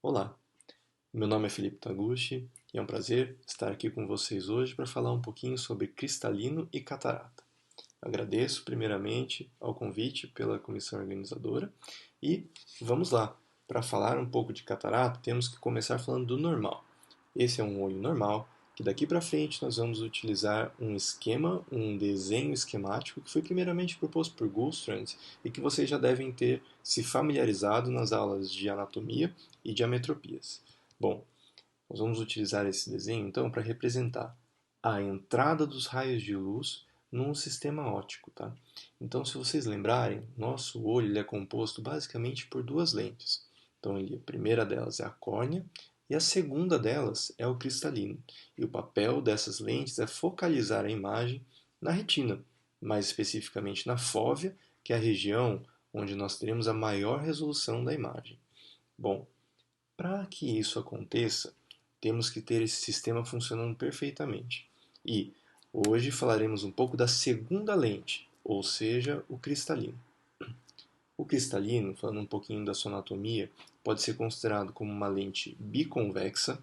Olá, meu nome é Felipe Taguchi e é um prazer estar aqui com vocês hoje para falar um pouquinho sobre cristalino e catarata. Agradeço primeiramente ao convite pela comissão organizadora e vamos lá. Para falar um pouco de catarata, temos que começar falando do normal. Esse é um olho normal, que daqui para frente nós vamos utilizar um esquema, um desenho esquemático que foi primeiramente proposto por Gullstrand e que vocês já devem ter se familiarizado nas aulas de anatomia e diametropias. Bom, nós vamos utilizar esse desenho então para representar a entrada dos raios de luz num sistema óptico, tá? Então, se vocês lembrarem, nosso olho ele é composto basicamente por duas lentes. Então, a primeira delas é a córnea e a segunda delas é o cristalino. E o papel dessas lentes é focalizar a imagem na retina, mais especificamente na fóvea, que é a região onde nós teremos a maior resolução da imagem. Bom, para que isso aconteça, temos que ter esse sistema funcionando perfeitamente. E hoje falaremos um pouco da segunda lente, ou seja, o cristalino. O cristalino, falando um pouquinho da sua anatomia, pode ser considerado como uma lente biconvexa,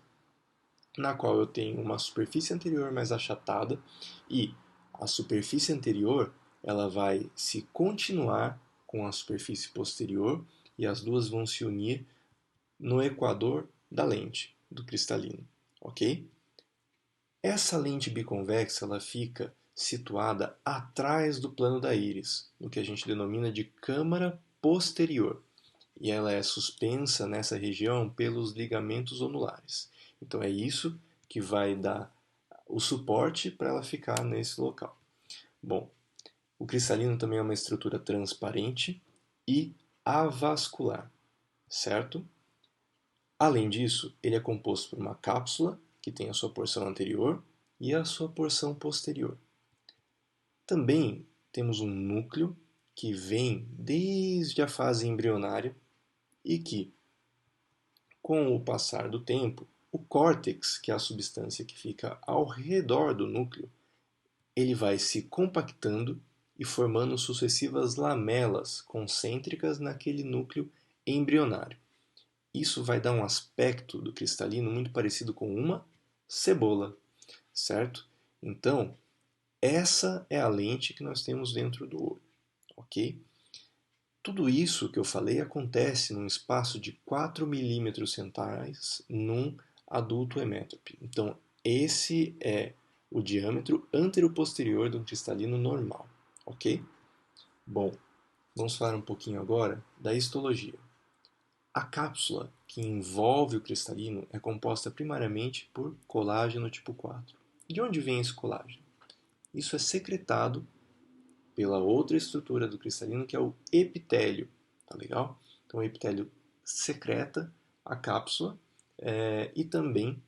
na qual eu tenho uma superfície anterior mais achatada e a superfície anterior ela vai se continuar com a superfície posterior e as duas vão se unir no equador da lente do cristalino, ok? Essa lente biconvexa ela fica situada atrás do plano da íris, no que a gente denomina de câmara posterior, e ela é suspensa nessa região pelos ligamentos onulares. Então é isso que vai dar o suporte para ela ficar nesse local. Bom, o cristalino também é uma estrutura transparente e avascular, certo? Além disso, ele é composto por uma cápsula, que tem a sua porção anterior e a sua porção posterior. Também temos um núcleo que vem desde a fase embrionária e que, com o passar do tempo, o córtex, que é a substância que fica ao redor do núcleo, ele vai se compactando e formando sucessivas lamelas concêntricas naquele núcleo embrionário. Isso vai dar um aspecto do cristalino muito parecido com uma cebola, certo? Então, essa é a lente que nós temos dentro do olho, ok? Tudo isso que eu falei acontece num espaço de 4 milímetros centrais num adulto hemétrope. Então, esse é o diâmetro antero-posterior de um cristalino normal, ok? Bom, vamos falar um pouquinho agora da histologia. A cápsula que envolve o cristalino é composta primariamente por colágeno tipo 4. De onde vem esse colágeno? Isso é secretado pela outra estrutura do cristalino, que é o epitélio. Tá legal? Então, o epitélio secreta a cápsula e também,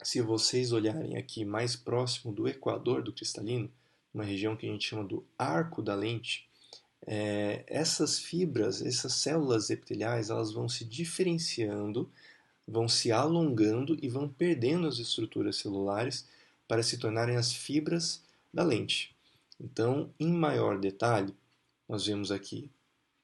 se vocês olharem aqui mais próximo do equador do cristalino, uma região que a gente chama do arco da lente, essas fibras, essas células epiteliais, elas vão se diferenciando, vão se alongando e vão perdendo as estruturas celulares para se tornarem as fibras da lente. Então, em maior detalhe, nós vemos aqui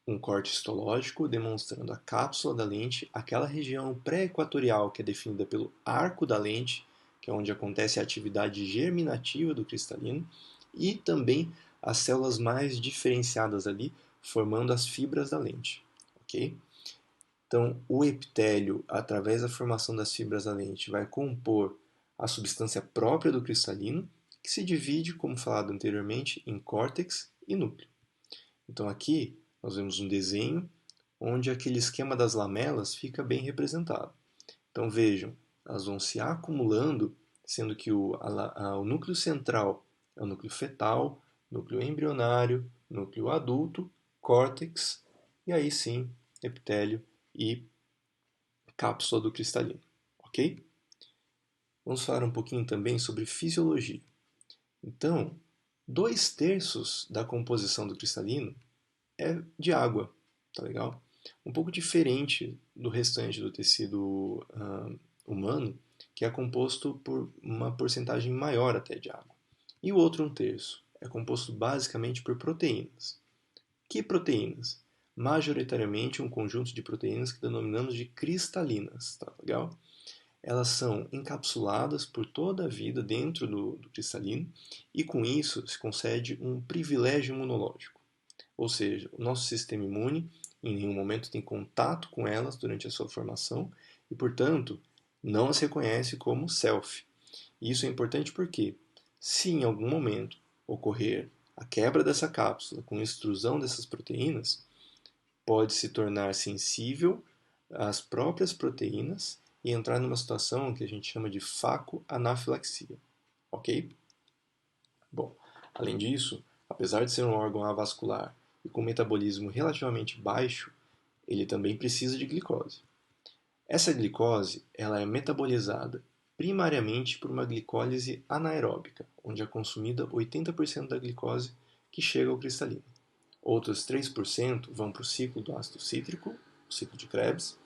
um corte histológico demonstrando a cápsula da lente, aquela região pré-equatorial que é definida pelo arco da lente, que é onde acontece a atividade germinativa do cristalino, e também as células mais diferenciadas ali, formando as fibras da lente, ok? Então, o epitélio, através da formação das fibras da lente, vai compor a substância própria do cristalino, que se divide, como falado anteriormente, em córtex e núcleo. Então, aqui nós vemos um desenho onde aquele esquema das lamelas fica bem representado. Então, vejam, elas vão se acumulando, sendo que o núcleo central é o núcleo fetal, núcleo embrionário, núcleo adulto, córtex e aí sim epitélio e cápsula do cristalino, ok? Vamos falar um pouquinho também sobre fisiologia. Então, 2/3 da composição do cristalino é de água, tá legal? Um pouco diferente do restante do tecido humano, que é composto por uma porcentagem maior até de água. E o outro 1/3 é composto basicamente por proteínas. Que proteínas? majoritariamente um conjunto de proteínas que denominamos de cristalinas, tá legal? Elas são encapsuladas por toda a vida dentro do cristalino e com isso se concede um privilégio imunológico. Ou seja, o nosso sistema imune em nenhum momento tem contato com elas durante a sua formação e, portanto, não as reconhece como self. E isso é importante porque, se em algum momento ocorrer a quebra dessa cápsula com extrusão dessas proteínas, pode se tornar sensível às próprias proteínas e entrar numa situação que a gente chama de facoanafilaxia, ok? Bom, além disso, apesar de ser um órgão avascular e com metabolismo relativamente baixo, ele também precisa de glicose. Essa glicose ela é metabolizada primariamente por uma glicólise anaeróbica, onde é consumida 80% da glicose que chega ao cristalino. Outros 3% vão para o ciclo do ácido cítrico, o ciclo de Krebs,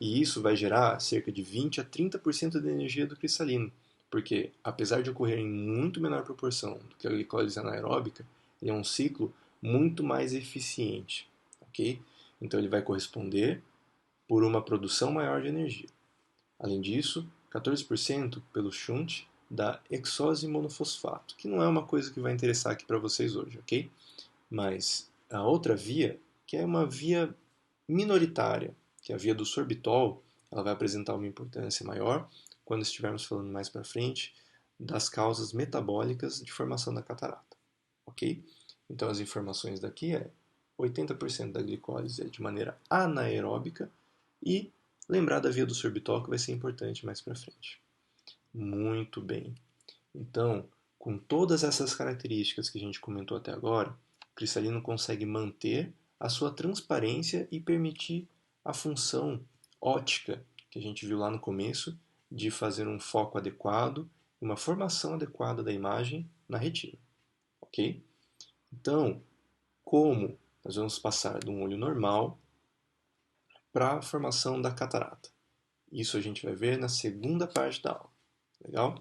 e isso vai gerar cerca de 20 a 30% da energia do cristalino, porque apesar de ocorrer em muito menor proporção do que a glicólise anaeróbica, ele é um ciclo muito mais eficiente, ok? Então ele vai corresponder por uma produção maior de energia. Além disso, 14% pelo shunt da hexose monofosfato, que não é uma coisa que vai interessar aqui para vocês hoje, ok? Mas a outra via, que é uma via minoritária, que é a via do sorbitol, ela vai apresentar uma importância maior quando estivermos falando mais para frente das causas metabólicas de formação da catarata, ok? Então as informações daqui é 80% da glicólise é de maneira anaeróbica e lembrar da via do sorbitol que vai ser importante mais para frente. Muito bem. Então, com todas essas características que a gente comentou até agora, o cristalino consegue manter a sua transparência e permitir a função óptica que a gente viu lá no começo de fazer um foco adequado e uma formação adequada da imagem na retina, ok? Então, como nós vamos passar de um olho normal para a formação da catarata? Isso a gente vai ver na segunda parte da aula. Legal?